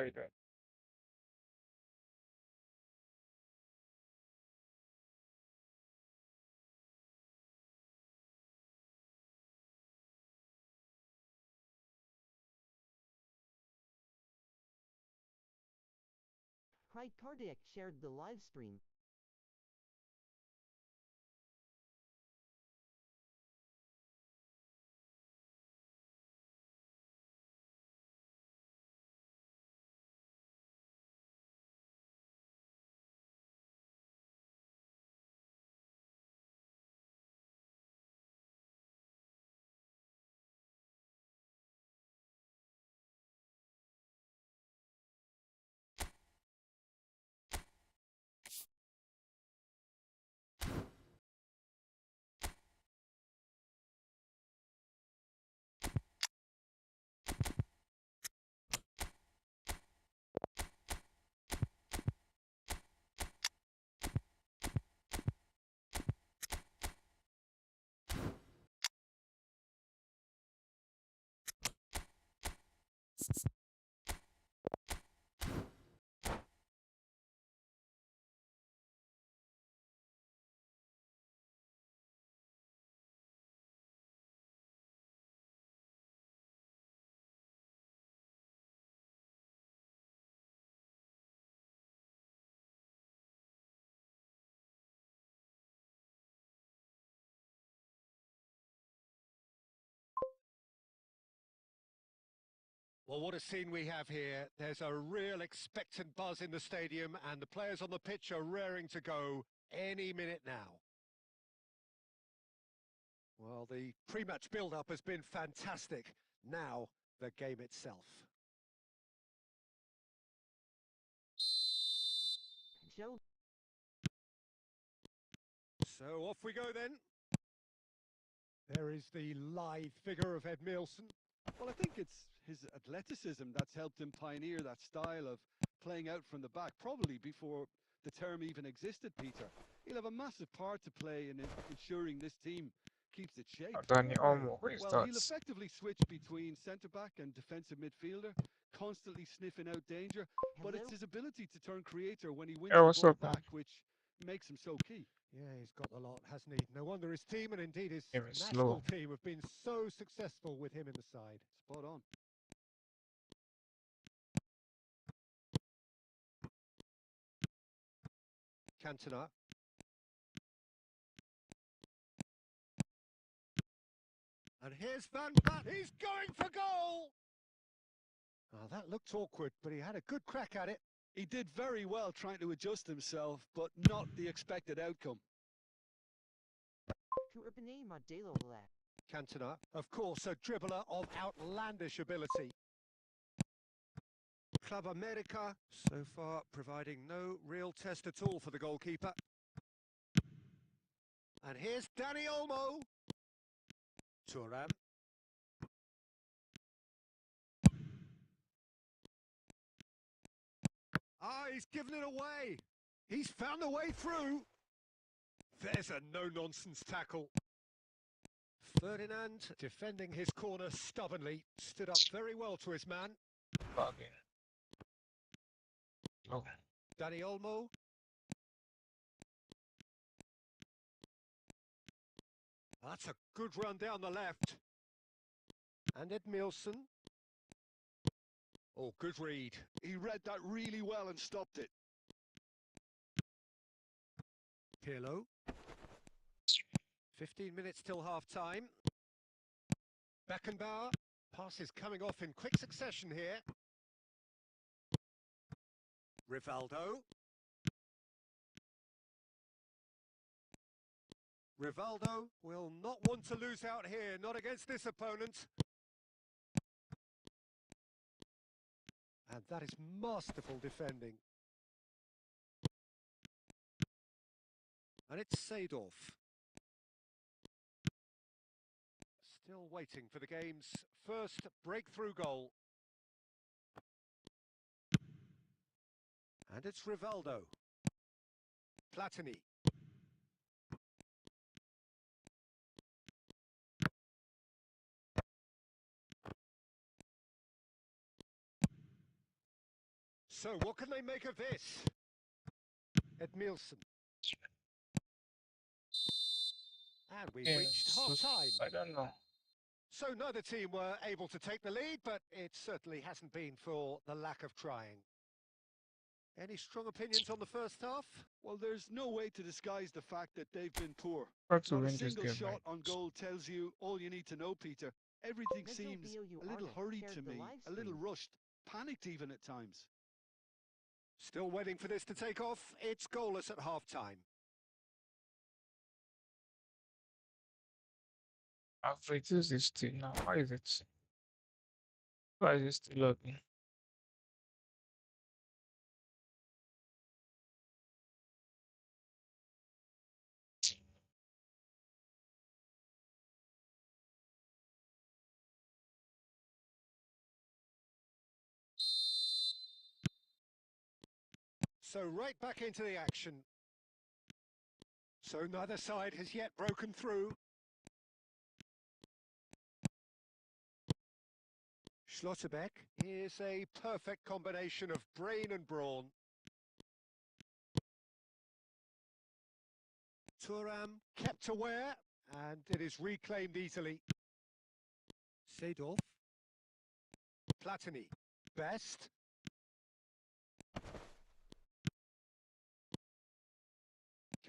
Very good. Pride Cardiac shared the live stream. Well, what a scene we have here. There's a real expectant buzz in the stadium, and the players on the pitch are raring to go any minute now. Well, the pre-match build-up has been fantastic. Now, the game itself. Joe. So off we go then. There is the lithe figure of Ed Milson. Well, I think it's his athleticism that's helped him pioneer that style of playing out from the back, probably before the term even existed, Peter. He'll have a massive part to play in ensuring this team keeps its shape. Dani Olmo, his Well, he'll thoughts. effectively switch between centre-back and defensive midfielder, constantly sniffing out danger, but it's his ability to turn creator when he wins Hey, the what's ball up, man? back, which makes him so key. Yeah, he's got the lot, hasn't he? No wonder his team and indeed his Game is national slow. team have been so successful with him in the side. Spot on. Cantona. And here's Van Pat. He's going for goal! Oh, that looked awkward, but he had a good crack at it. He did very well trying to adjust himself, but not the expected outcome. Cantona, of course, a dribbler of outlandish ability. Club America, so far providing no real test at all for the goalkeeper. And here's Dani Olmo. Thuram. Ah, he's given it away. He's found a way through. There's a no-nonsense tackle. Ferdinand, defending his corner stubbornly, stood up very well to his man. Bugging. Oh. Dani Olmo. That's a good run down the left. And Ed Milson. Oh, good read. He read that really well and stopped it. Pirlo. 15 minutes till half-time. Beckenbauer. Passes coming off in quick succession here. Rivaldo. Rivaldo will not want to lose out here, not against this opponent. And that is masterful defending. And it's Seedorf. Still waiting for the game's first breakthrough goal. And it's Rivaldo. Platini. So what can they make of this? Edmilson. And we've reached Yes, half-time. I don't know. So neither team were able to take the lead, but it certainly hasn't been for the lack of trying. Any strong opinions on the first half? Well, there's no way to disguise the fact that they've been poor. Try to Not a win this single game, shot mate. on goal tells you all you need to know, Peter. Everything Mezzo seems BOU a little artist hurried shared to the me, live a little stream. rushed, panicked even at times. Still waiting for this to take off. It's goalless at half-time. I've reduced this thing now. Why is it? Why is it still loading? So right back into the action. So neither side has yet broken through. Schlotterbeck is a perfect combination of brain and brawn. Thuram kept aware, and it is reclaimed easily. Seedorf. Platini. Best.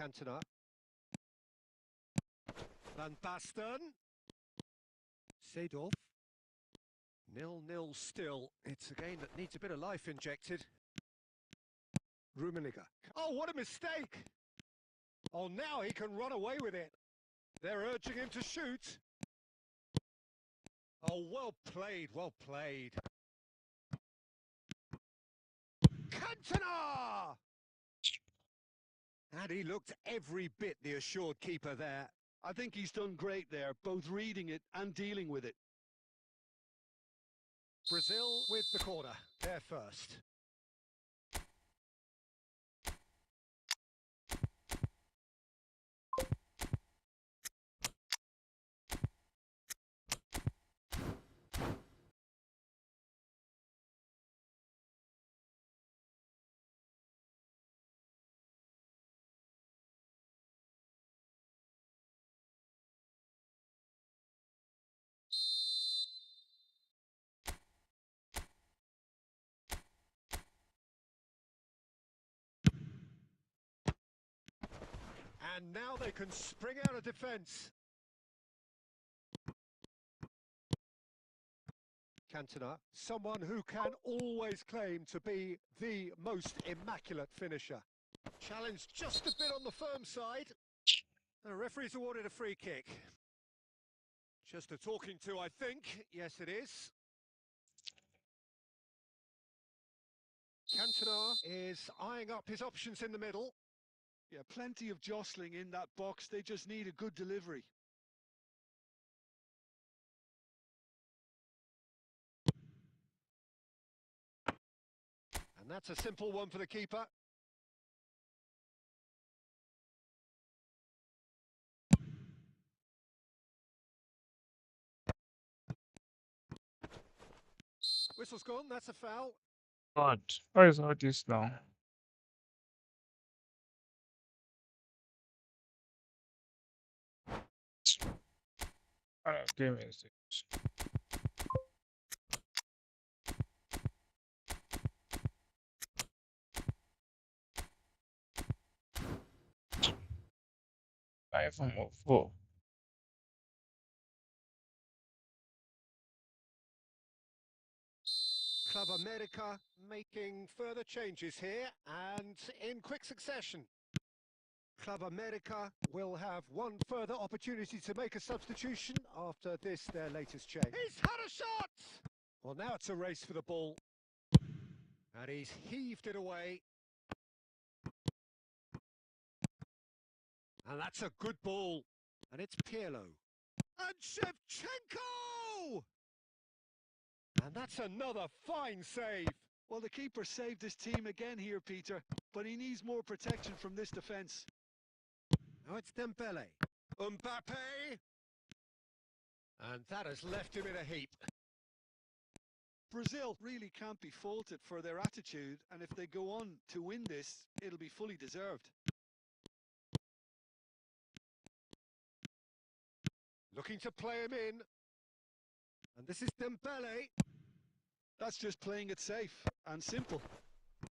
Cantona. Van Basten. Seedorf. 0-0 still. It's a game that needs a bit of life injected. Rummenigge. Oh, what a mistake! Oh, now he can run away with it. They're urging him to shoot. Oh, well played, well played. Cantona! And he looked every bit the assured keeper there. I think he's done great there, both reading it and dealing with it. Brazil with the corner. They're first. And now they can spring out of defence. Cantona, someone who can always claim to be the most immaculate finisher. Challenge just a bit on the firm side. The referee's awarded a free kick. Just a talking to, I think. Yes, it is. Cantona is eyeing up his options in the middle. Yeah, plenty of jostling in that box. They just need a good delivery. And that's a simple one for the keeper. Whistle's gone, that's a foul. God, why is all this now? What kind of game is this? iPhone 4. Club America making further changes here and in quick succession. Club America will have one further opportunity to make a substitution after this, their latest change. He's had a shot! Well, now it's a race for the ball. And he's heaved it away. And that's a good ball. And it's Pirlo. And Shevchenko! And that's another fine save. Well, the keeper saved his team again here, Peter, but he needs more protection from this defence. Now it's Dembele. Mbappe! And that has left him in a heap. Brazil really can't be faulted for their attitude, and if they go on to win this, it'll be fully deserved. Looking to play him in. And this is Dembele. That's just playing it safe and simple.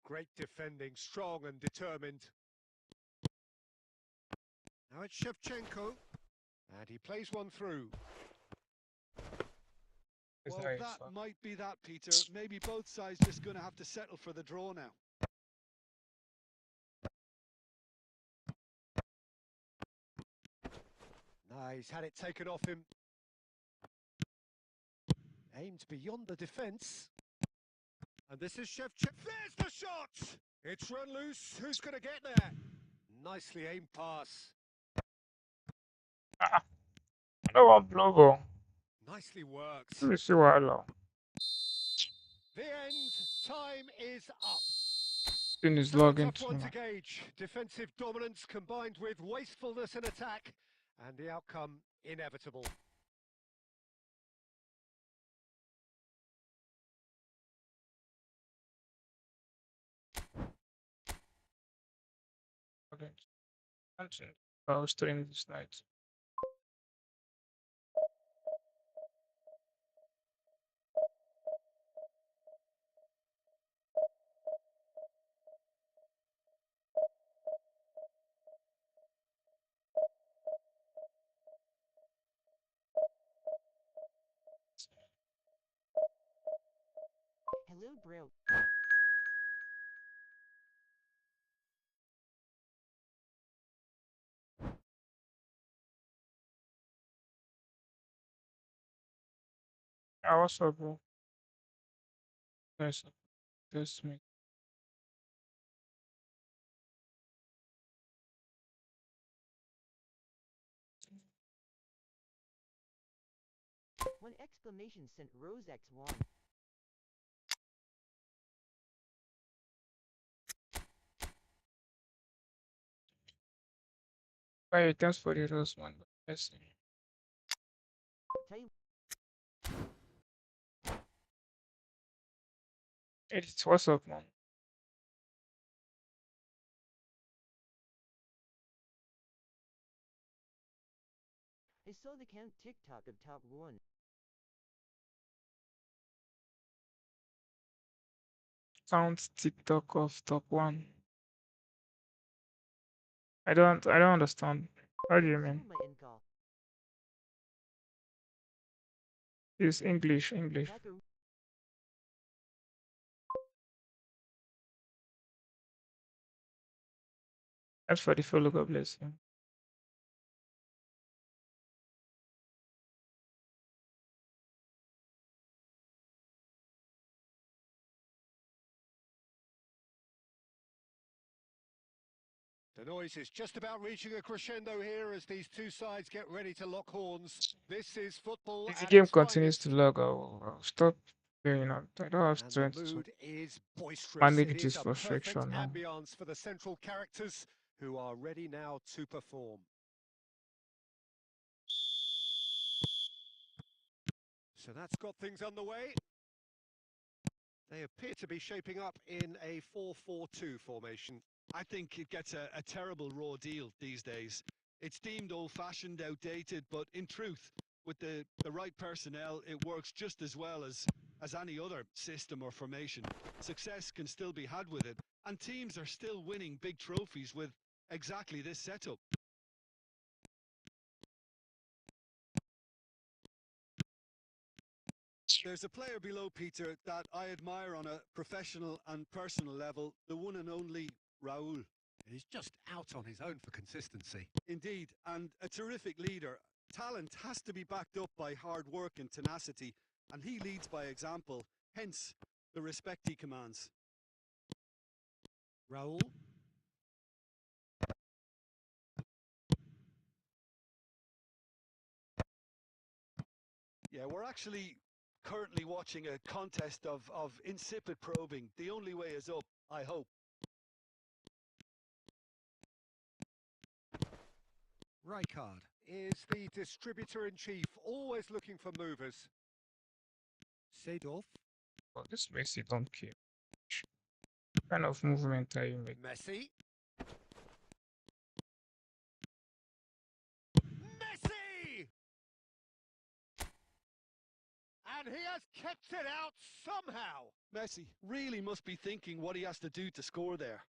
Great defending, strong and determined. Now it's Shevchenko. And he plays one through. It's Well, nice, that huh? might be that, Peter. Maybe both sides just going to have to settle for the draw now. Nah, he's had it taken off him. Aimed beyond the defence. And this is Shevchenko. There's the shot! It's run loose. Who's going to get there? Nicely aimed pass. Ah, I don't want Blogo. Nicely worked. Let me see what I love. The end. Time is up. In his Still a login tough one too. to gauge. Defensive dominance combined with wastefulness in attack. And the outcome inevitable. Okay. Continue. I'll stream this night. Hello, bro. Ah, what's up, bro? Nice. This me. One exclamation sent Rose X1. Hey, thanks for the rose, man. Let's see. Tell you, It's what's up, man? I saw the count TikTok of top 1. Sounds TikTok of top one. I don't understand. What do you mean? My in-call. It's English. Taco. That's for the follow, God bless you. The noise is just about reaching a crescendo here as these two sides get ready to lock horns. This is football If the at game its continues finest. to lag, I'll stop doing it. I don't have And the strength to mood is boisterous. manage It this is a perfect frustration now. ambience for the central characters who are ready now to perform. So that's got things underway. They appear to be shaping up in a 4-4-2 formation. I think it gets a terrible raw deal these days. It's deemed old-fashioned, outdated, but in truth, with the right personnel, it works just as well as any other system or formation. Success can still be had with it, and teams are still winning big trophies with exactly this setup. There's a player below, Peter, that I admire on a professional and personal level, the one and only Raul. He's just out on his own for consistency. Indeed, and a terrific leader. Talent has to be backed up by hard work and tenacity, and he leads by example, hence the respect he commands. Raul. Yeah, we're actually currently watching a contest of insipid probing. The only way is up, I hope. Rijkaard is the distributor-in-chief, always looking for movers. Seedorf. But this Messi don't care. What kind of movement are you making? Messi. Messi! And he has kept it out somehow. Messi really must be thinking what he has to do to score there.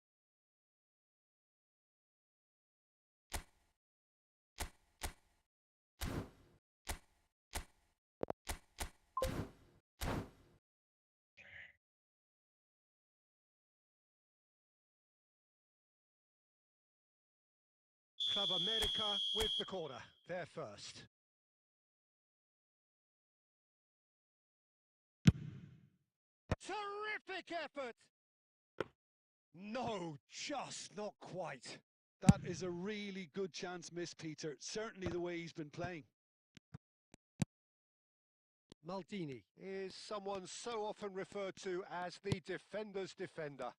Club America with the corner. They're first. Terrific effort! No, just not quite. That is a really good chance missed, Peter. Certainly the way he's been playing. Maldini is someone so often referred to as the defender's defender.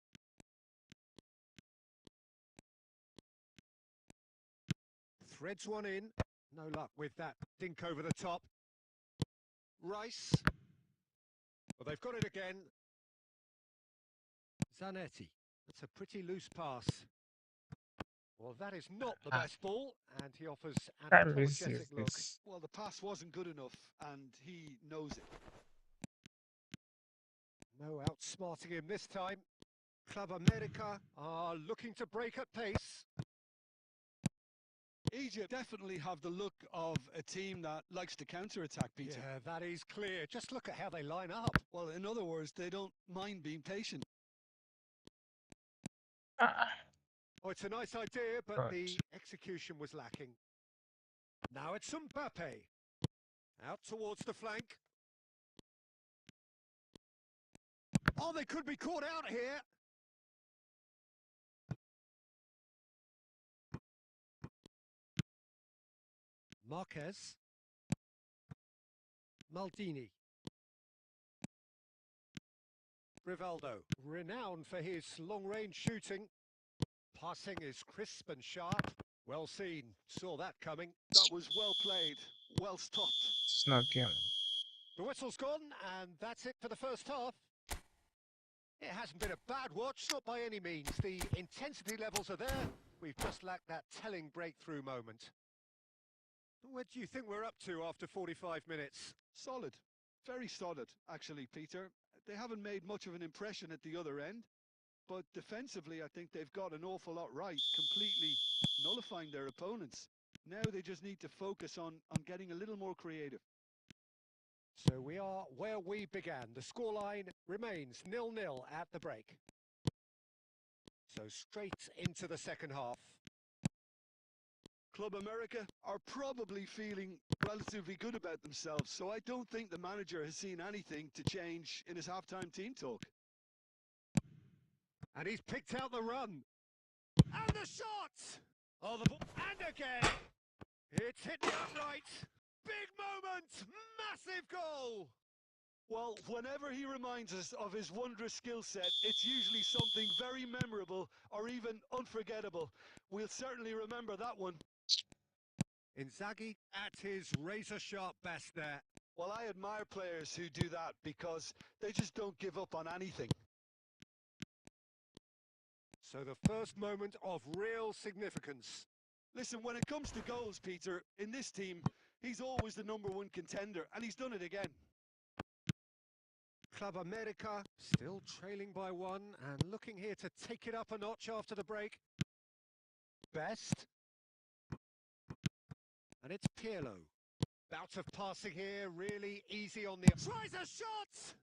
Threads one in. No luck with that dink over the top. Rice. Well, they've got it again. Zanetti. That's a pretty loose pass. Well, that is not the best ball, and he offers an What kind of Messi apologetic is look. this? Well, the pass wasn't good enough, and he knows it. No outsmarting him this time. Club America are looking to break at pace. Egypt definitely have the look of a team that likes to counter-attack, Peter. Yeah, that is clear. Just look at how they line up. Well, in other words, they don't mind being patient. Ah, Oh, it's a nice idea, but Right. the execution was lacking. Now it's Mbappe. Out towards the flank. Oh, they could be caught out here. Marquez. Maldini. Rivaldo, renowned for his long-range shooting. Passing is crisp and sharp. Well seen. Saw that coming. That was well played, well stopped. it's not game. The whistle's gone, and that's it for the first half. It hasn't been a bad watch, not by any means. The intensity levels are there. We've just lacked that telling breakthrough moment. What do you think we're up to after 45 minutes? Solid, very solid, actually, Peter. They haven't made much of an impression at the other end, but defensively, I think they've got an awful lot right, completely nullifying their opponents. Now they just need to focus on getting a little more creative. So we are where we began. The scoreline remains 0-0 at the break. So straight into the second half. Club America are probably feeling relatively good about themselves, so I don't think the manager has seen anything to change in his halftime team talk. And he's picked out the run. And the shot! Oh, the ball. And again! It's hit the upright. Big moment! Massive goal! Well, whenever he reminds us of his wondrous skill set, it's usually something very memorable or even unforgettable. We'll certainly remember that one. Inzaghi at his razor-sharp best there. Well, I admire players who do that because they just don't give up on anything. So the first moment of real significance. Listen, when it comes to goals, Peter, in this team, he's always the #1 contender, and he's done it again. Club America still trailing by one and looking here to take it up a notch after the break. Best. And it's Pirlo. Bout of passing here, really easy on the... Tries a shot!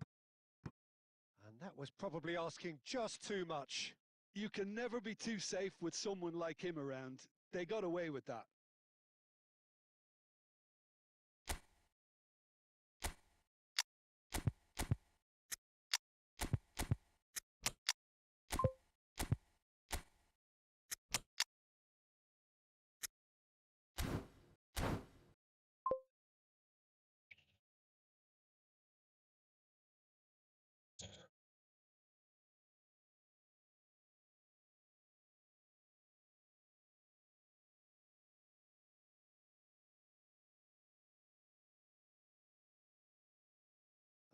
And that was probably asking just too much. You can never be too safe with someone like him around. They got away with that.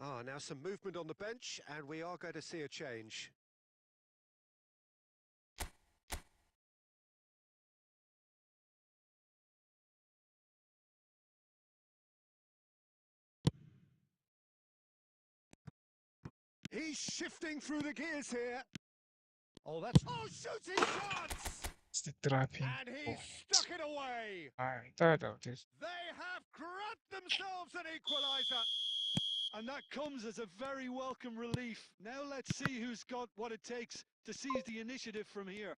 Now some movement on the bench, and we are going to see a change. He's shifting through the gears here. Oh, that's... Oh, shooting chance! It's the trapping. And he's stuck it away. I'm tired of this. They have grabbed themselves an equaliser. And that comes as a very welcome relief. Now let's see who's got what it takes to seize the initiative from here.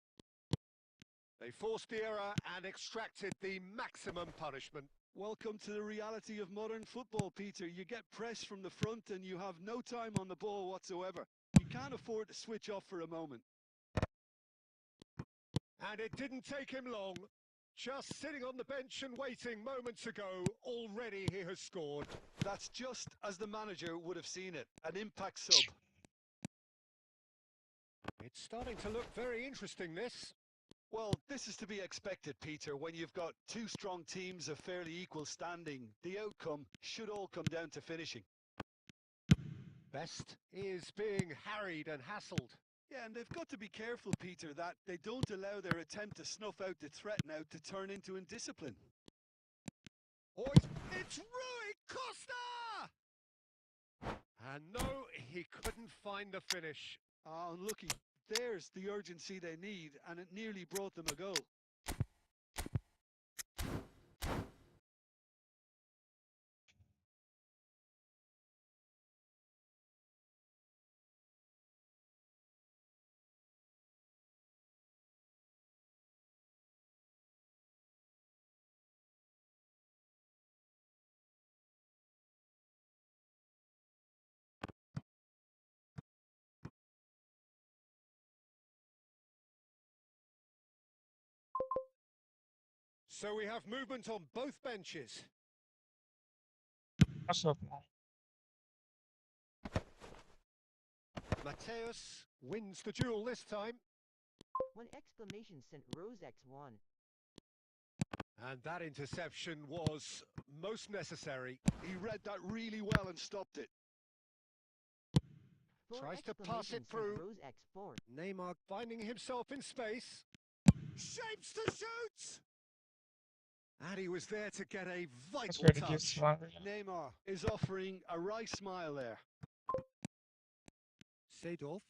They forced the error and extracted the maximum punishment. Welcome to the reality of modern football, Peter. You get pressed from the front and you have no time on the ball whatsoever. You can't afford to switch off for a moment. And it didn't take him long. Just sitting on the bench and waiting moments ago, already he has scored. That's just as the manager would have seen it. An impact sub. It's starting to look very interesting, this. Well, this is to be expected, Peter. When you've got two strong teams of fairly equal standing, the outcome should all come down to finishing. Best is being harried and hassled. Yeah, and they've got to be careful, Peter, that they don't allow their attempt to snuff out the threat now to turn into indiscipline. Oh, it's Rui Costa! And no, he couldn't find the finish. Oh, unlucky. There's the urgency they need, and it nearly brought them a goal. So we have movement on both benches. What's up, man? Mateus wins the duel this time. One exclamation sent Rose X1. And that interception was most necessary. He read that really well and stopped it. Four Tries to pass it exclamation sent through. Rose X4. Neymar finding himself in space. Shapes to shoot! And he was there to get a That's vital where the gifts touch. one. Neymar is offering a wry smile there. Seedorf.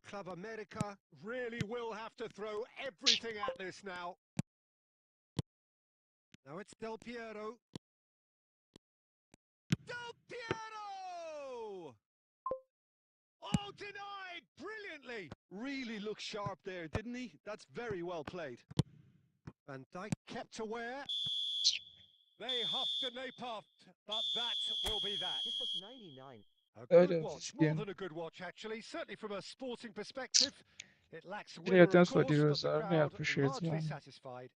Club America really will have to throw everything at this now. Now it's Del Piero. Del Piero! Oh, denied brilliantly. Really looked sharp there, didn't he? That's very well played. Van Dijk kept aware. They huffed and they puffed, but that will be that. This was 99. A Third good of watch, this more game. than a good watch actually, certainly from a sporting perspective. It lacks Yeah, winner, of thanks for course, the but views. the I really crowd appreciate it, largely man. satisfied.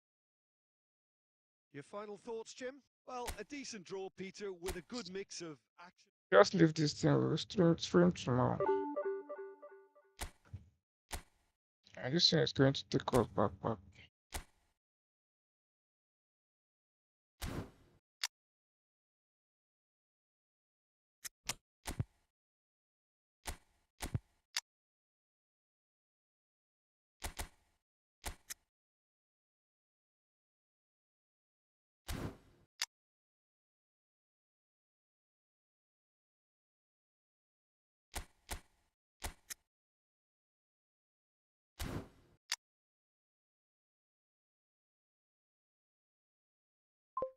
Your final thoughts, Jim? Well, a decent draw, Peter, with a good mix of action. Just leave this thing. We'll stream tomorrow. And this thing is going to take us back.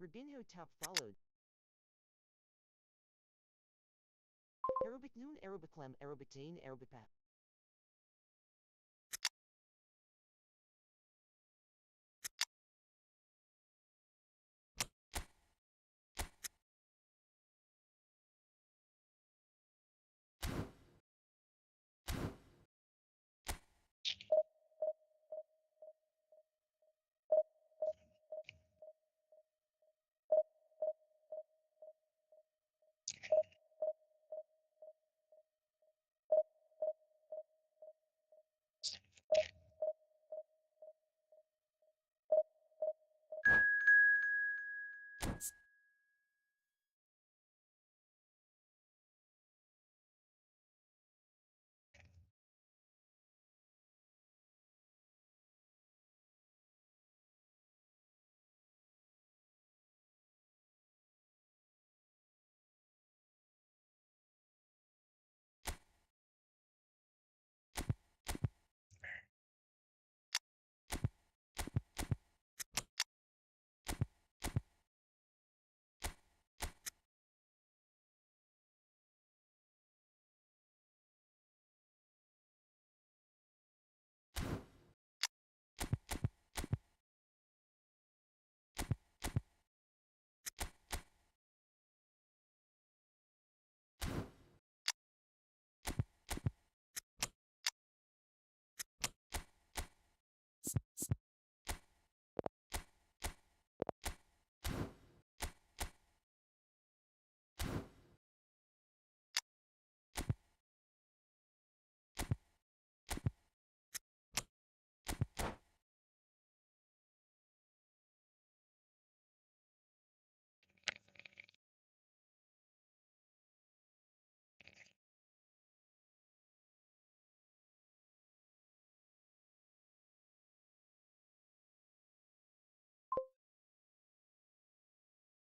Rubinho top followed. Aerobic noon, aerobic clam, aerobic teen, aerobic pap.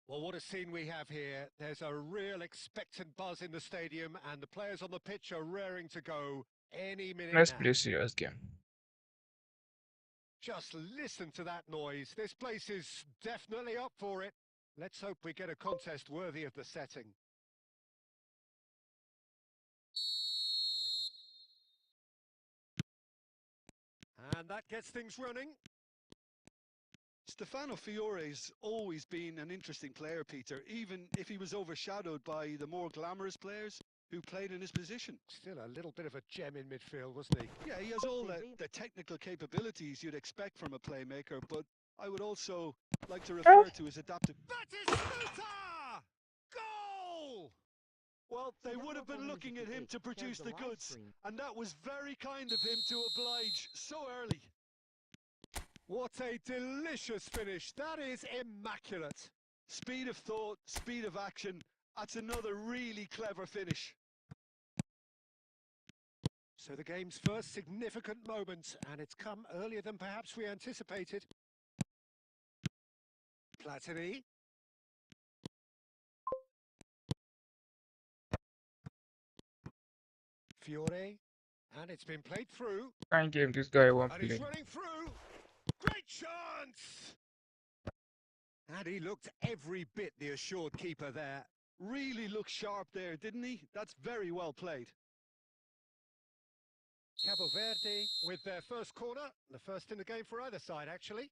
Well, what a scene we have here. There's a real expectant buzz in the stadium, and the players on the pitch are raring to go any minute Let's now. play serious game. Just listen to that noise. This place is definitely up for it. Let's hope we get a contest worthy of the setting. And that gets things running. Stefano Fiore's always been an interesting player, Peter, even if he was overshadowed by the more glamorous players who played in his position. Still a little bit of a gem in midfield, wasn't he? Yeah, he has all the technical capabilities you'd expect from a playmaker, but I would also like to refer to his adaptive. Batistuta! Goal! Well, they would have been looking at him to produce the goods, and that was very kind of him to oblige so early. What a delicious finish. That is immaculate. Speed of thought, speed of action. That's another really clever finish. So the game's first significant moment, and it's come earlier than perhaps we anticipated. Platini. Fiore. And it's been played through. Can't game this guy won't And play. he's running through. Great chance! And he looked every bit the assured keeper there. Really looked sharp there, didn't he? That's very well played. Cabo Verde with their first corner. The first in the game for either side, actually.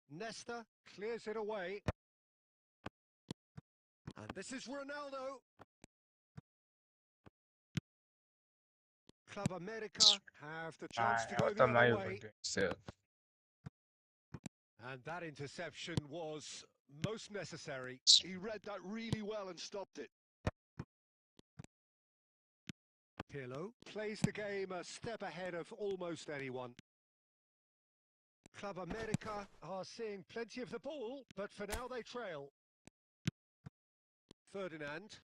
Nesta clears it away. And this is Ronaldo. Club America have the chance to go What the am I other even way. doing still? And that interception was most necessary. He read that really well and stopped it. Pirlo plays the game a step ahead of almost anyone. Club America are seeing plenty of the ball, but for now they trail. Ferdinand.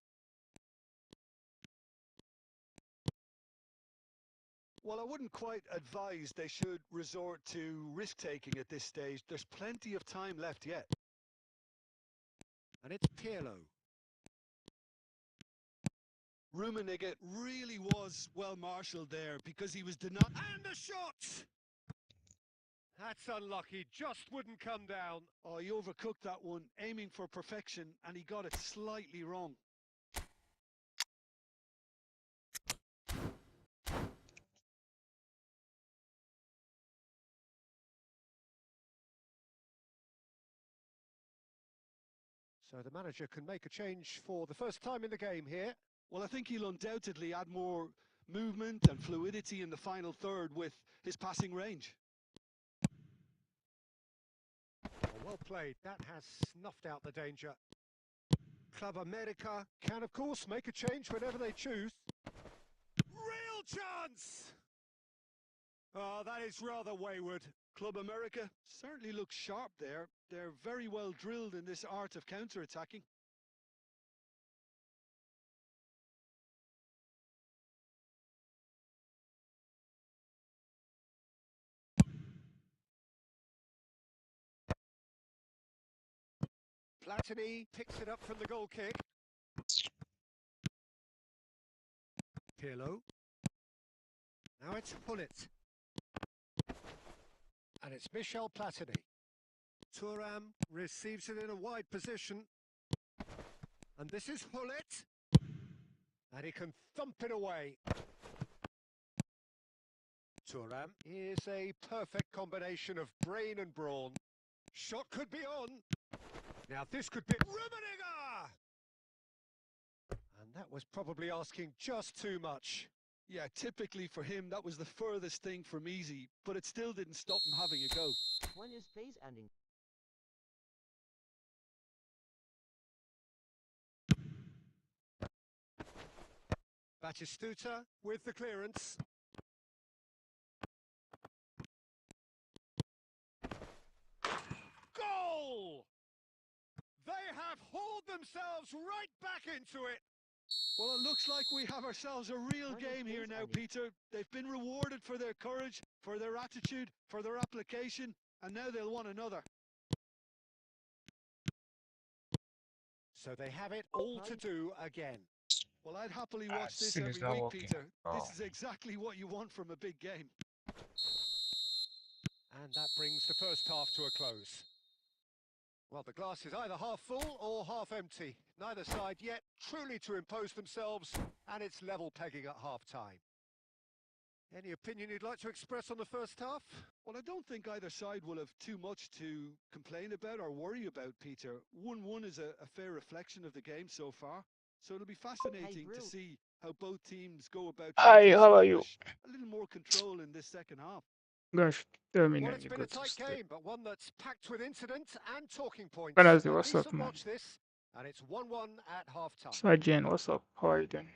Well, I wouldn't quite advise they should resort to risk-taking at this stage. There's plenty of time left yet. And it's Pirlo. Rummenigge really was well marshalled there because he was denied. And the shot! That's unlucky, just wouldn't come down. Oh, he overcooked that one, aiming for perfection, and he got it slightly wrong. So the manager can make a change for the first time in the game here. Well, I think he'll undoubtedly add more movement and fluidity in the final third with his passing range. Well played, that has snuffed out the danger. Club America can of course make a change whenever they choose. Real chance! Oh, that is rather wayward. Club America certainly looks sharp there. They're very well drilled in this art of counter-attacking. Platini picks it up from the goal kick. Pirlo. Now it's Hullet. And it's Michel Platini. Thuram receives it in a wide position. And this is Hullet. And he can thump it away. Thuram is a perfect combination of brain and brawn. Shot could be on. Now this could be Rummenigge! And that was probably asking just too much. Yeah, typically for him, that was the furthest thing from easy, but it still didn't stop him having a go. When is phase ending? Batistuta with the clearance. Goal! They have hauled themselves right back into it. Well, it looks like we have ourselves a real Running game here plays now, are new. Peter. They've been rewarded for their courage, for their attitude, for their application, and now they'll want another. So they have it all to do again. Well, I'd happily watch this Still is every not week, working. Peter. Oh. This is exactly what you want from a big game. And that brings the first half to a close. Well, the glass is either half full or half empty. Neither side yet truly to impose themselves, and it's level pegging at half-time. Any opinion you'd like to express on the first half? Well, I don't think either side will have too much to complain about or worry about, Peter. 1-1 is a fair reflection of the game so far. So it'll be fascinating to Brew. see how both teams go about Hi, trying to how are you? establish a little more control in this second half. Gosh, Well, terminal it's you been a got to tight stay. game, but one that's packed with incident and talking points. Benazir, A what's up, decent man? watch this, and it's 1-1 at half-time. Sajjan, what's up? How are you doing?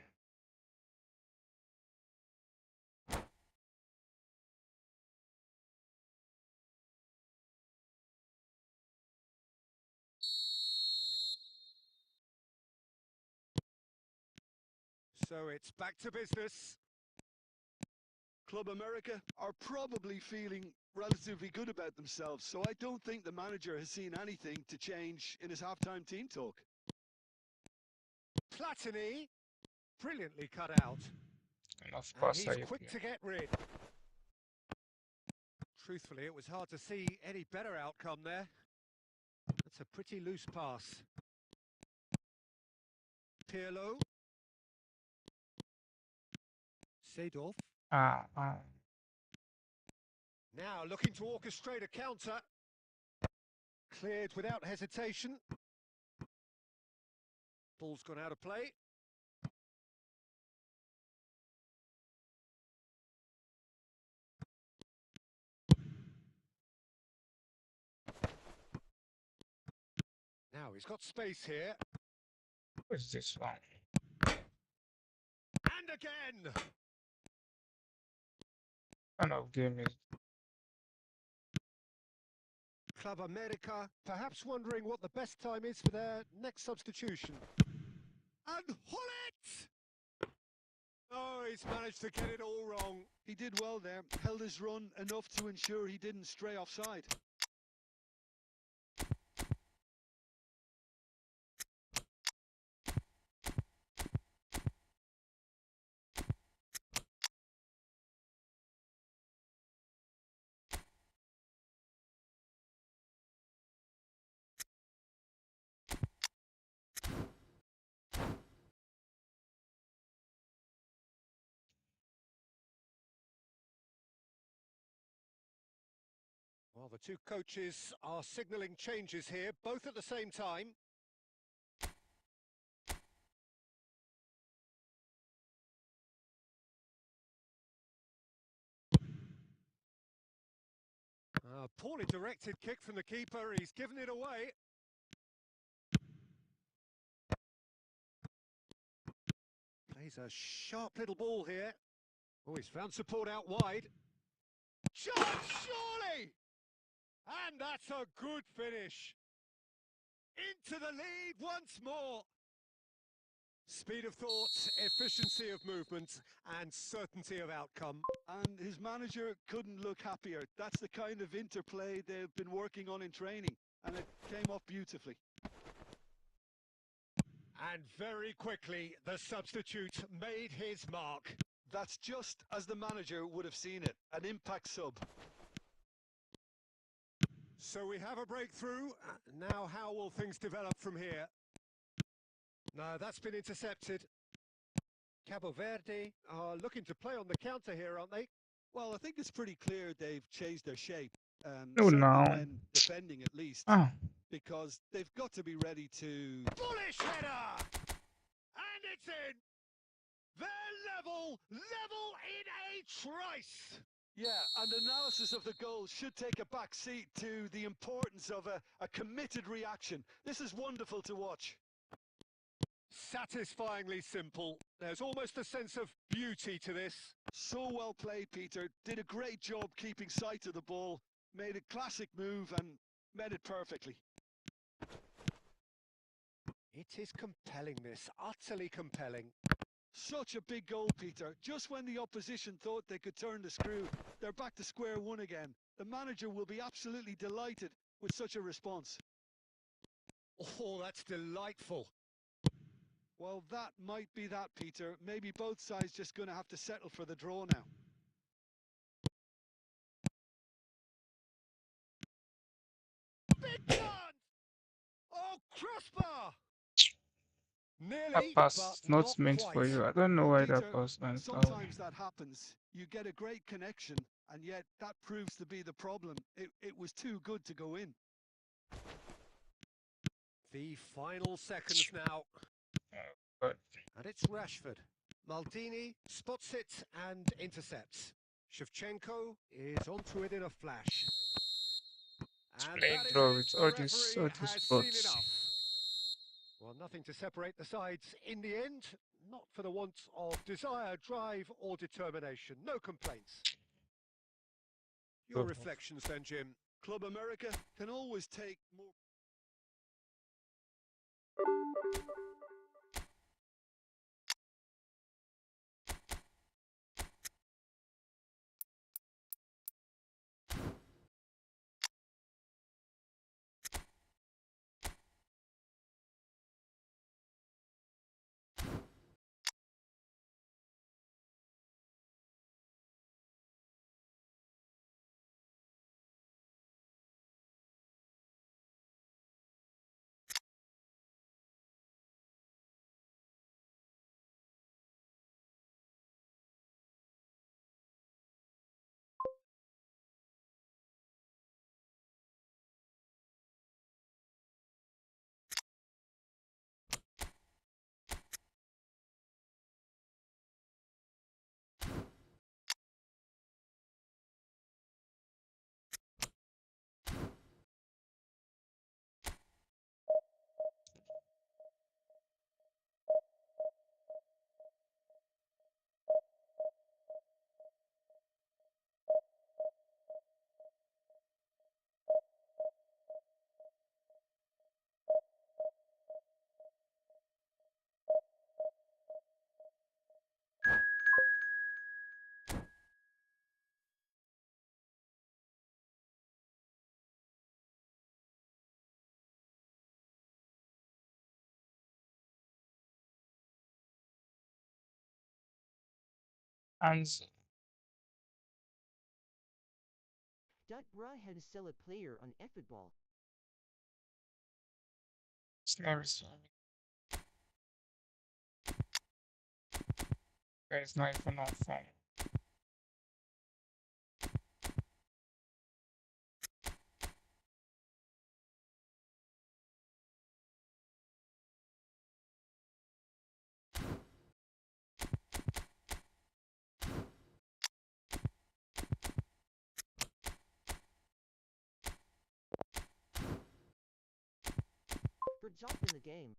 So it's back to business. Club America are probably feeling relatively good about themselves, so I don't think the manager has seen anything to change in his halftime team talk. Platini, brilliantly cut out. Enough And pass he's are you quick to playing? get rid. Truthfully, it was hard to see any better outcome there. That's a pretty loose pass. Pirlo. Seedorf. Ah, Now looking to orchestrate a counter. Cleared without hesitation. Ball's gone out of play. Now he's got space here. what is this one? And again! Kind of game is Club America, perhaps wondering what the best time is for their next substitution. And Hullet! Oh, he's managed to get it all wrong. He did well there, held his run enough to ensure he didn't stray offside. Well, the two coaches are signalling changes here, both at the same time. Poorly directed kick from the keeper, he's given it away. Plays a sharp little ball here. Oh, he's found support out wide. Shot, surely! And that's a good finish. Into the lead once more. Speed of thought, efficiency of movement, and certainty of outcome. And his manager couldn't look happier. That's the kind of interplay they've been working on in training, and it came off beautifully. And very quickly, the substitute made his mark. That's just as the manager would have seen it, an impact sub. So we have a breakthrough. Now how will things develop from here? No, that's been intercepted. Cabo Verde are looking to play on the counter here, aren't they? Well, I think it's pretty clear they've changed their shape. No, certainly no. when defending at least, Ah, because they've got to be ready to... Bullish header! And it's in! They're level in a trice! Yeah, and analysis of the goal should take a back seat to the importance of a committed reaction. This is wonderful to watch. Satisfyingly simple. There's almost a sense of beauty to this. So well played, Peter. Did a great job keeping sight of the ball. Made a classic move and met it perfectly. It is compelling, this. Utterly compelling. Such a big goal, Peter. Just when the opposition thought they could turn the screw, they're back to square one again. The manager will be absolutely delighted with such a response. Oh, that's delightful. Well, that might be that, Peter. Maybe both sides just going to have to settle for the draw now. Big chance! Oh, crossbar! That Nearly, pass but is not not meant for quite. you. I don't know Well, why Peter, that pass went out. sometimes that happens. You get a great connection, and yet that proves to be the problem. It was too good to go in. The final seconds now. But And it's Rashford. Maldini spots it and intercepts. Shevchenko is onto it in a flash. And playing that is draw it. with The all these referee has seen bots. enough. Well, nothing to separate the sides in the end. Not for the want of desire, drive or determination. No complaints. Your Good. reflections then, Jim. Club America can always take more. And Dat Bra had to sell a player on eFootball. it's never seen. Guys, not even on phone. For job in the game.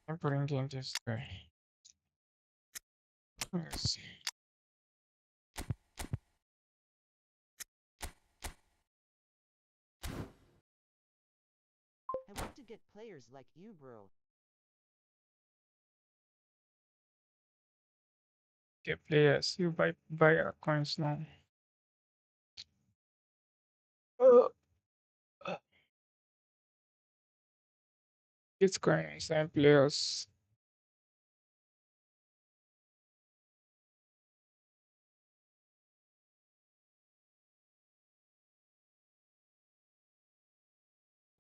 I'm putting in this guy. Yes. I want to get players like you, bro. Get players. You buy coins now. Uh, It's coins and players.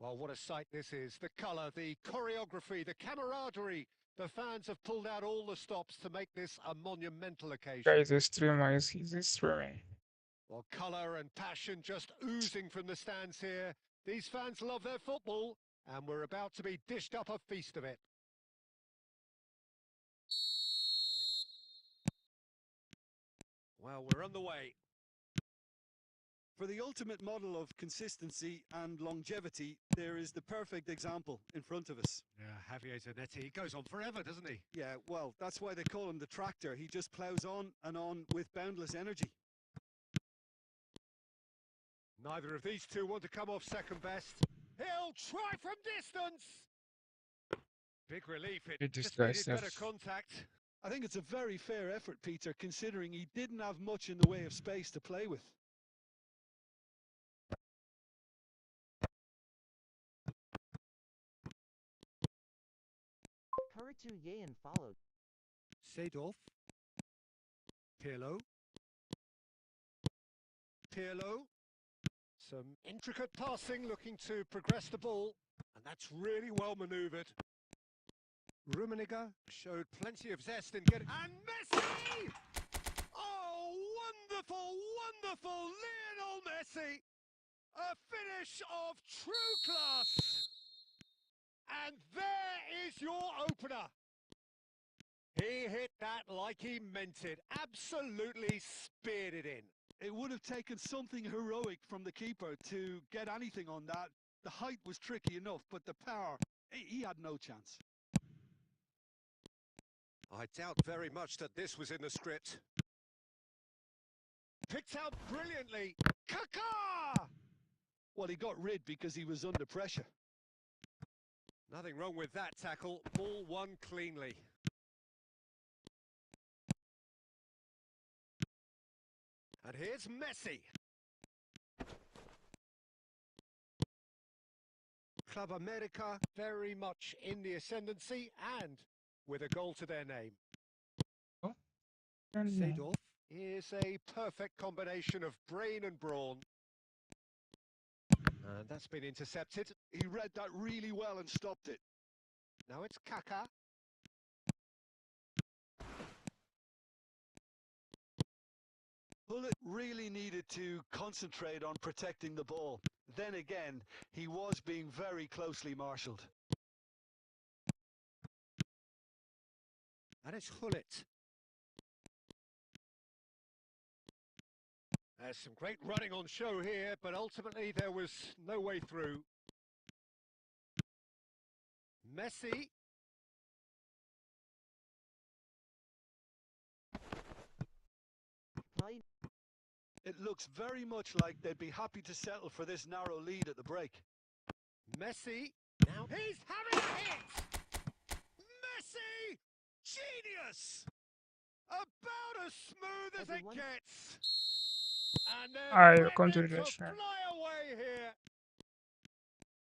Well, what a sight this is. The colour, the choreography, the camaraderie. The fans have pulled out all the stops to make this a monumental occasion. Guys, a streamer is streaming. Well, colour and passion just oozing from the stands here. These fans love their football, and we're about to be dished up a feast of it. Well, we're on the way. For the ultimate model of consistency and longevity, there is the perfect example in front of us. Yeah, Javier Zanetti, he goes on forever, doesn't he? Yeah, well, that's why they call him the tractor. He just plows on and on with boundless energy. Neither of these two want to come off second best. He'll try from distance. Big relief, it It just is needed better nice. contact. I think it's a very fair effort, Peter, considering he didn't have much in the way of space to play with. Kuritu Yayan followed. Seedorf. Pirlo. Pirlo. Some intricate passing, looking to progress the ball, and that's really well manoeuvred. Rummenigge showed plenty of zest in getting... And Messi! Oh, wonderful, wonderful Lionel Messi! A finish of true class! And there is your opener! He hit that like he meant it, absolutely speared it in. It would have taken something heroic from the keeper to get anything on that. The height was tricky enough, but the power, he had no chance. I doubt very much that this was in the script. Picked out brilliantly. Kaká! Well, he got rid because he was under pressure. Nothing wrong with that tackle. Ball won cleanly. And here's Messi. Club America very much in the ascendancy and with a goal to their name. Seedorf is a perfect combination of brain and brawn. And that's been intercepted. He read that really well and stopped it. Now it's Kaká. Hullet really needed to concentrate on protecting the ball. Then again, he was being very closely marshalled. And it's Hullet. There's some great running on show here, but ultimately there was no way through. Messi. Play. It looks very much like they'd be happy to settle for this narrow lead at the break. Messi. Now he's having a hit! Messi! Genius! About as smooth as Everyone. it gets. And I they're continue threatening to this, yeah. fly away here.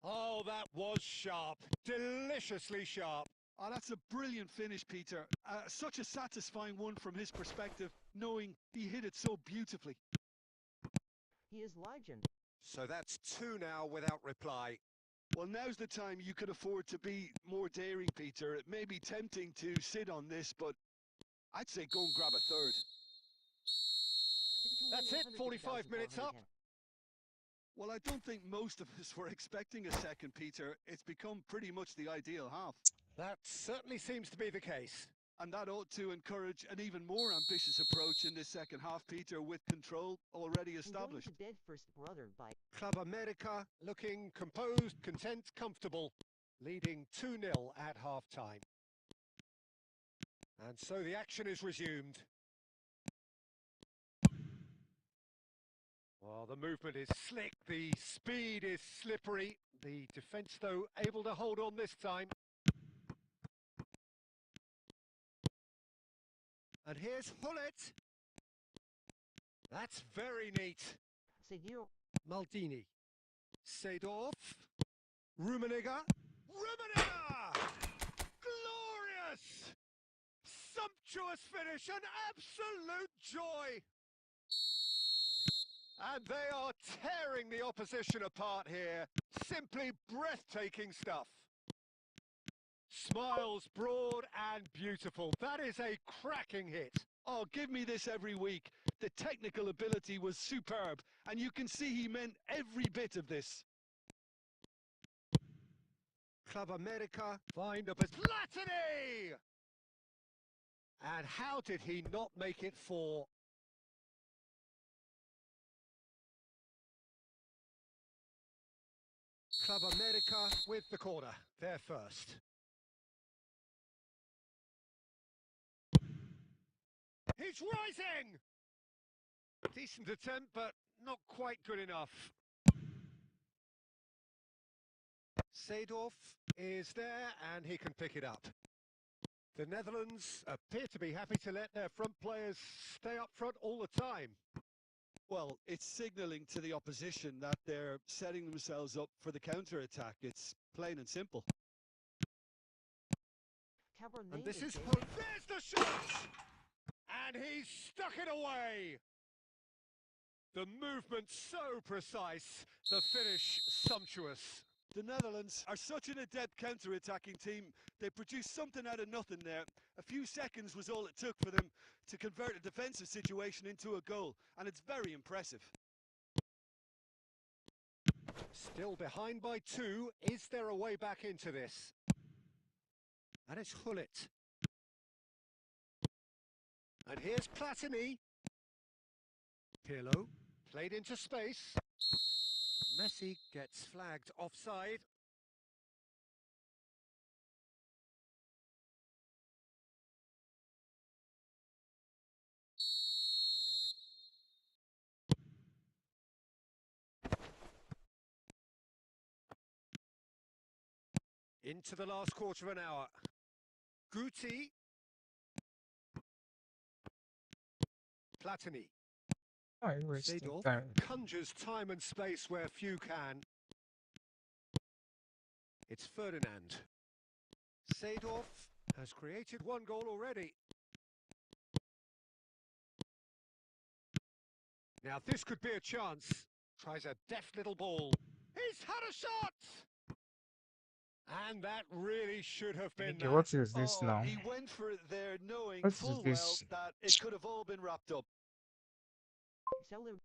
Oh, that was sharp. Deliciously sharp. Oh, that's a brilliant finish, Peter. Such a satisfying one from his perspective, knowing he hit it so beautifully. He is legend. So that's two now without reply. Well, now's the time you can afford to be more daring, Peter. It may be tempting to sit on this, but I'd say go and grab a third. That's it, 45 minutes up. Well, I don't think most of us were expecting a second, Peter. It's become pretty much the ideal half. That certainly seems to be the case. And that ought to encourage an even more ambitious approach in this second half, Peter, with control already established. Going to dead first brother by Club America looking composed, content, comfortable, leading 2-0 at half-time. And so the action is resumed. Well, the movement is slick, the speed is slippery. The defence, though, able to hold on this time. And here's Hullet. That's very neat. Seguir. Maldini. Seedorf. Rummenigge. Rummenigge! Glorious! Sumptuous finish, an absolute joy! And they are tearing the opposition apart here. Simply breathtaking stuff. Smiles broad and beautiful. That is a cracking hit. Oh, give me this every week. The technical ability was superb, and you can see he meant every bit of this. Club America find a Platini! And how did he not make it 4? Club America with the corner. They're first. He's rising! Decent attempt, but not quite good enough. Seedorf is there, and he can pick it up. The Netherlands appear to be happy to let their front players stay up front all the time. Well, it's signalling to the opposition that they're setting themselves up for the counter-attack. It's plain and simple. Cabernet And this is... Day. There's the shot! And he's stuck it away! The movement so precise, the finish sumptuous. The Netherlands are such an adept counter-attacking team. They produced something out of nothing there. A few seconds was all it took for them to convert a defensive situation into a goal, and it's very impressive. Still behind by 2. Is there a way back into this? And it's Hullet. And here's Platini. Pirlo played into space. Messi gets flagged offside. Into the last quarter of an hour. Guti. Platini. Oh, you're wasting Seedorf time. conjures time and space where few can. It's Ferdinand. Seedorf has created one goal already. Now this could be a chance. Tries a deft little ball. He's had a shot! And that really should have been Okay, that. what is this now? He went for it there knowing What is full well this? that it could have all been wrapped up. Seller.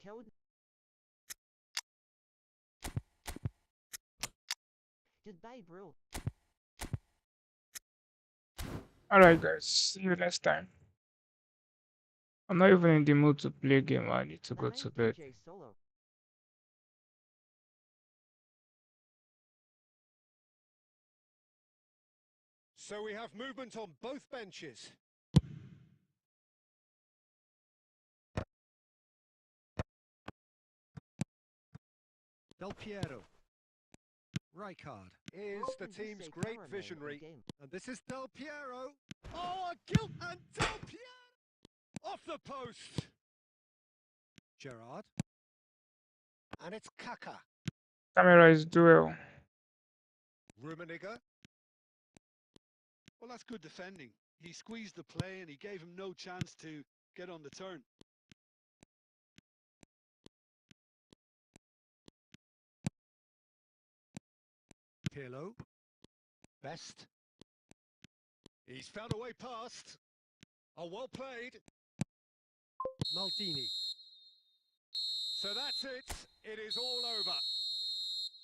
Code. Goodbye, bro. Alright guys, see you next time. I'm not even in the mood to play a game. I need to go to bed. PJ Solo. So we have movement on both benches. Del Piero. Rijkaard is How the can you team's say great cameraman in visionary. game? And this is Del Piero. Oh, a gilt and Del Piero off the post. Gerrard. And it's Kaka. Camera is duel. Rummenigge. Well, that's good defending. He squeezed the play and he gave him no chance to get on the turn. Pirlo. Best. He's found a way past. Oh, well played. Maldini. So that's it. It is all over.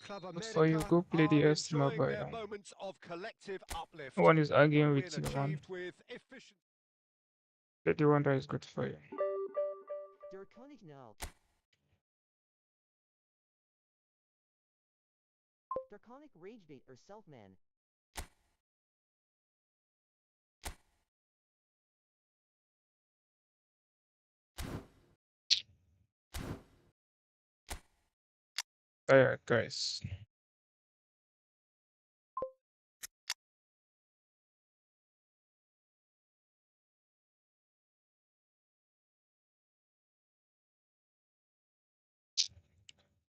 Club As for you, America go play the are estimate enjoying boy their now. moments of collective uplift. No one is arguing Win with you, man. achieved with efficient. Play the one that is good for you. Draconic now. Draconic Ragebait or Selfman. Alright guys.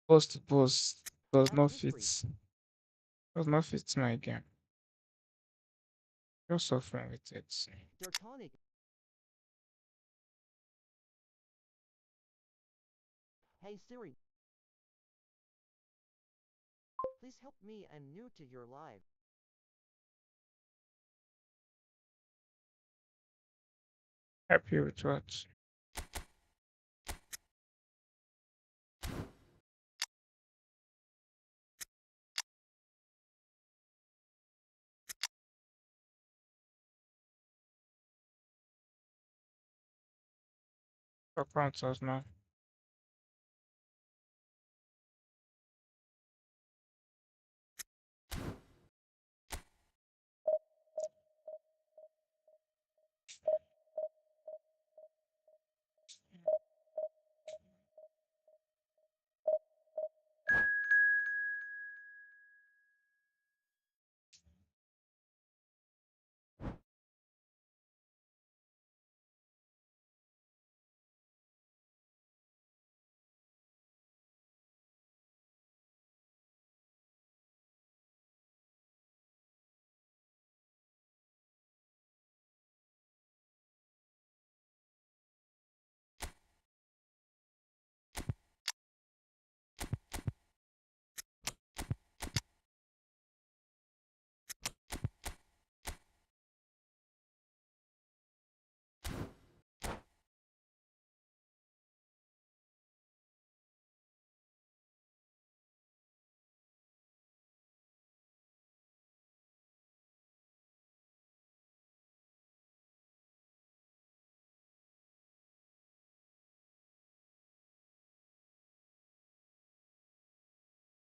Post does not fit. Does not fit my game. You're suffering with it. Draconic. Hey Siri. Please help me, I'm new to your live. Happy with what? For consoles now.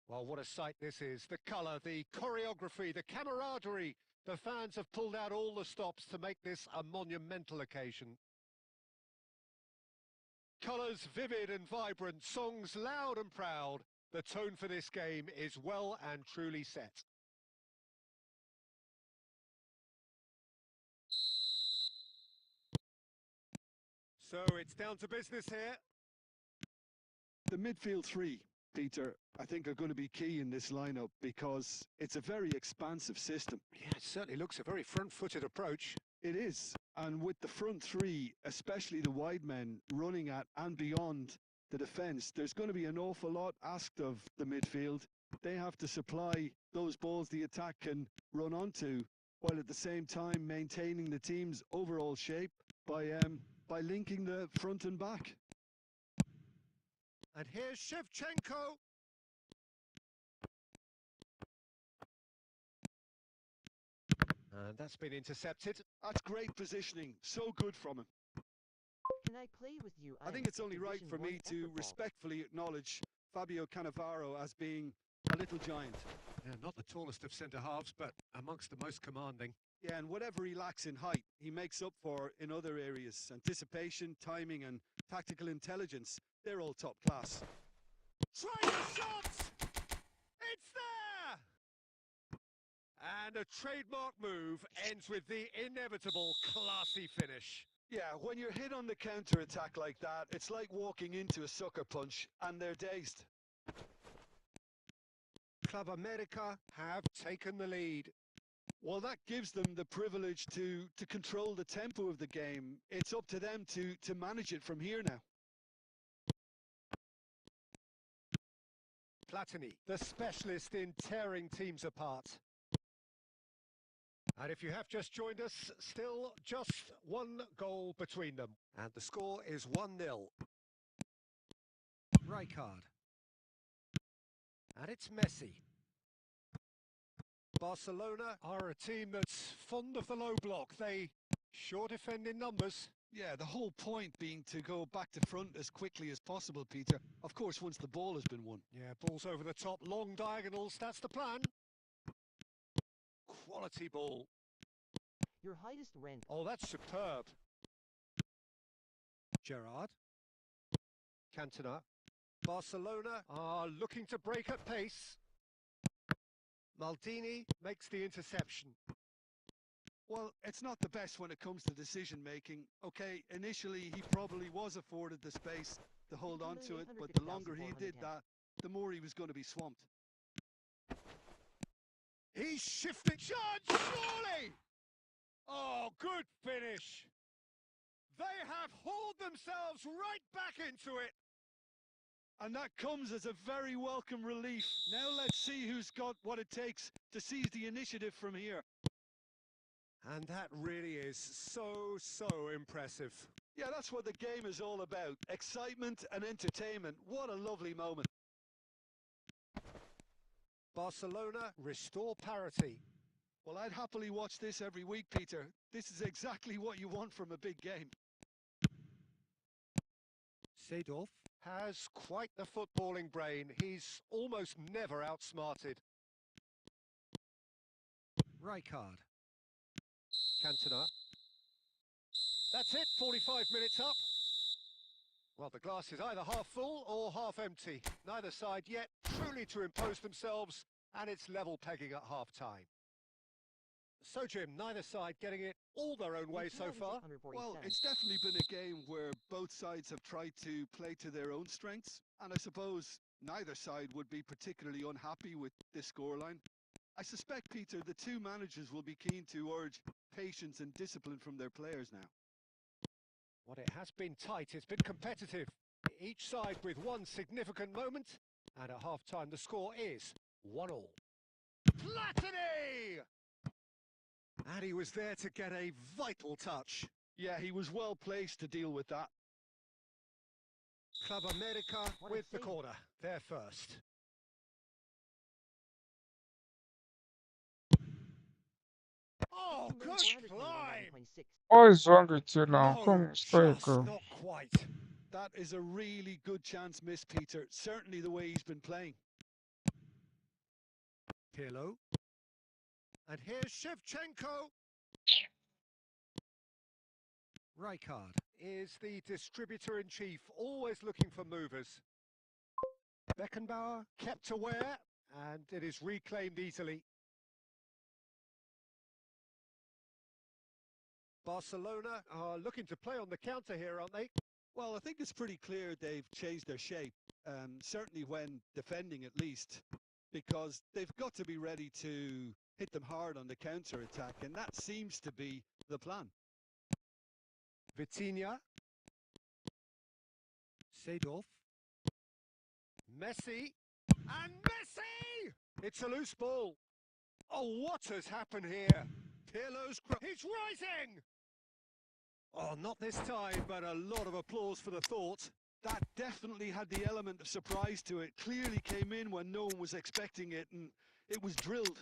Well, what a sight this is. The colour, the choreography, the camaraderie. The fans have pulled out all the stops to make this a monumental occasion. Colours vivid and vibrant, songs loud and proud. The tone for this game is well and truly set. So it's down to business here. The midfield three, Peter, I think are going to be key in this lineup because it's a very expansive system. Yeah, it certainly looks a very front-footed approach. It is. And with the front three, especially the wide men running at and beyond the defence, there's going to be an awful lot asked of the midfield. They have to supply those balls the attack can run onto, while at the same time maintaining the team's overall shape by linking the front and back. And here's Shevchenko. And that's been intercepted. That's great positioning. So good from him. Can I play with you? I think it's only right for me to respectfully acknowledge Fabio Cannavaro as being a little giant. Yeah, not the tallest of centre-halves, but amongst the most commanding. Yeah, and whatever he lacks in height, he makes up for in other areas. Anticipation, timing and tactical intelligence, they're all top class. Try the shot! It's there! And a trademark move ends with the inevitable classy finish. Yeah, when you're hit on the counter-attack like that, it's like walking into a sucker punch and they're dazed. Club America have taken the lead. Well, that gives them the privilege to control the tempo of the game. It's up to them to manage it from here now. Platini, the specialist in tearing teams apart. And if you have just joined us, still just one goal between them. And the score is 1-0. Rijkaard. And it's Messi. Barcelona are a team that's fond of the low block. They sure defend in numbers. Yeah, the whole point being to go back to front as quickly as possible, Peter. Of course, once the ball has been won. Yeah, balls over the top, long diagonals, that's the plan. Quality ball. Your highest rent. Oh, that's superb. Gerrard. Cantona. Barcelona are looking to break at pace. Maldini makes the interception. Well, it's not the best when it comes to decision-making. Okay, initially he probably was afforded the space to hold on to it, but the longer he did that, the more he was going to be swamped. He's shifting. Chance, surely! Oh, good finish. They have hauled themselves right back into it. And that comes as a very welcome relief. Now let's see who's got what it takes to seize the initiative from here. And that really is so impressive. Yeah, that's what the game is all about. Excitement and entertainment. What a lovely moment. Barcelona restore parity. Well, I'd happily watch this every week, Peter. This is exactly what you want from a big game. Seedorf has quite the footballing brain. He's almost never outsmarted. Rijkaard. Cantona. That's it, 45 minutes up. Well, the glass is either half full or half empty. Neither side yet truly to impose themselves, and it's level pegging at half-time. So, Jim, neither side getting it all their own way so far. Well, it's definitely been a game where both sides have tried to play to their own strengths, and I suppose neither side would be particularly unhappy with this scoreline. I suspect, Peter, the two managers will be keen to urge patience and discipline from their players now. Well, it has been tight, it's been competitive. Each side with one significant moment, and at half-time the score is 1-1. Platini! And he was there to get a vital touch. Yeah, he was well placed to deal with that. Club America What a with the save. corner. They're first. Oh, good climb! What is wrong with you now? Come Oh, on, score a just goal. not quite. That is a really good chance missed, Peter. Certainly the way he's been playing. Pirlo. And here's Shevchenko. Rijkaard is the distributor-in-chief, always looking for movers. Beckenbauer kept aware, and it is reclaimed easily. Barcelona are looking to play on the counter here, aren't they? Well, I think it's pretty clear they've changed their shape, certainly when defending at least, because they've got to be ready to hit them hard on the counter-attack, and that seems to be the plan. Vitinha. Seedorf. Messi. And Messi! It's a loose ball. Oh, what has happened here? Pirlo's... He's rising! Oh, not this time, but a lot of applause for the thought. That definitely had the element of surprise to it. Clearly came in when no one was expecting it, and it was drilled.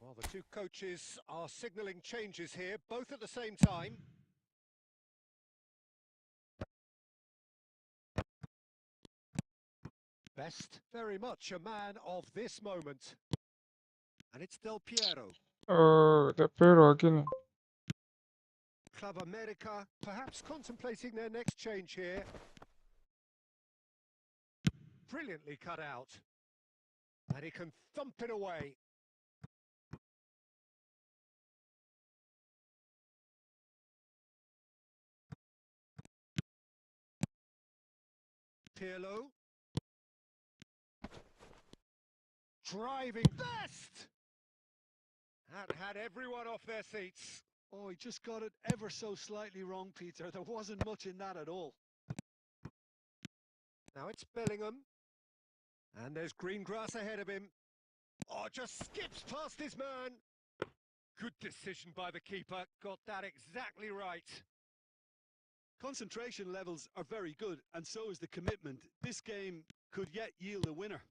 Well, the two coaches are signalling changes here, both at the same time. Best, very much a man of this moment. And it's Del Piero. The Pero again. Club America, perhaps contemplating their next change here. Brilliantly cut out. And he can thump it away. Pirlo. Driving best! That had everyone off their seats. Oh, he just got it ever so slightly wrong, Peter. There wasn't much in that at all. Now it's Bellingham. And there's green grass ahead of him. Oh, just skips past his man. Good decision by the keeper. Got that exactly right. Concentration levels are very good, and so is the commitment. This game could yet yield a winner.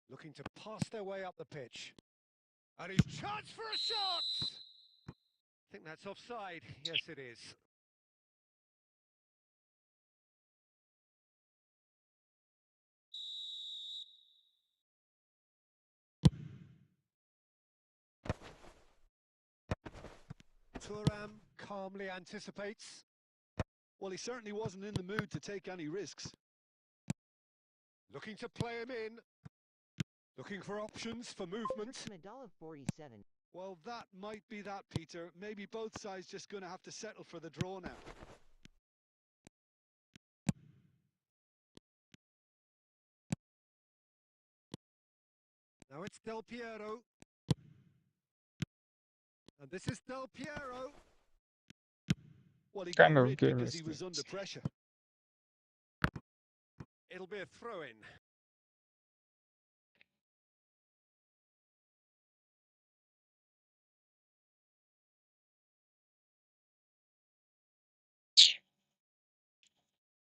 Looking to pass their way up the pitch. And his chance for a shot! I think that's offside. Yes, it is. Thuram calmly anticipates. Well, he certainly wasn't in the mood to take any risks. Looking to play him in. Looking for options for movement. Medal of 47. Well, that might be that, Peter. Maybe both sides just going to have to settle for the draw now. Now it's Del Piero. And this is Del Piero. Well, he got Kind of rid game because is he was under this? pressure. It'll be a throw-in.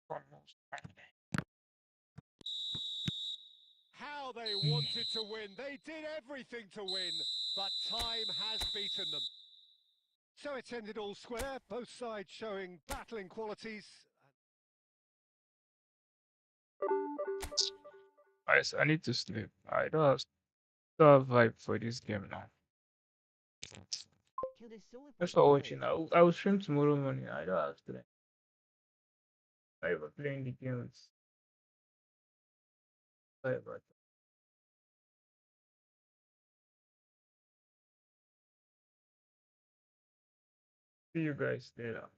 Almost. How they wanted to win. They did everything to win, but time has beaten them. So it's ended all square, both sides showing battling qualities. Guys, I need to sleep. I don't have vibe for this game now. Killed his soul Thanks for for the watching. I will stream tomorrow morning. I don't have strength. I ever playing the games. Sorry about that. See you guys later.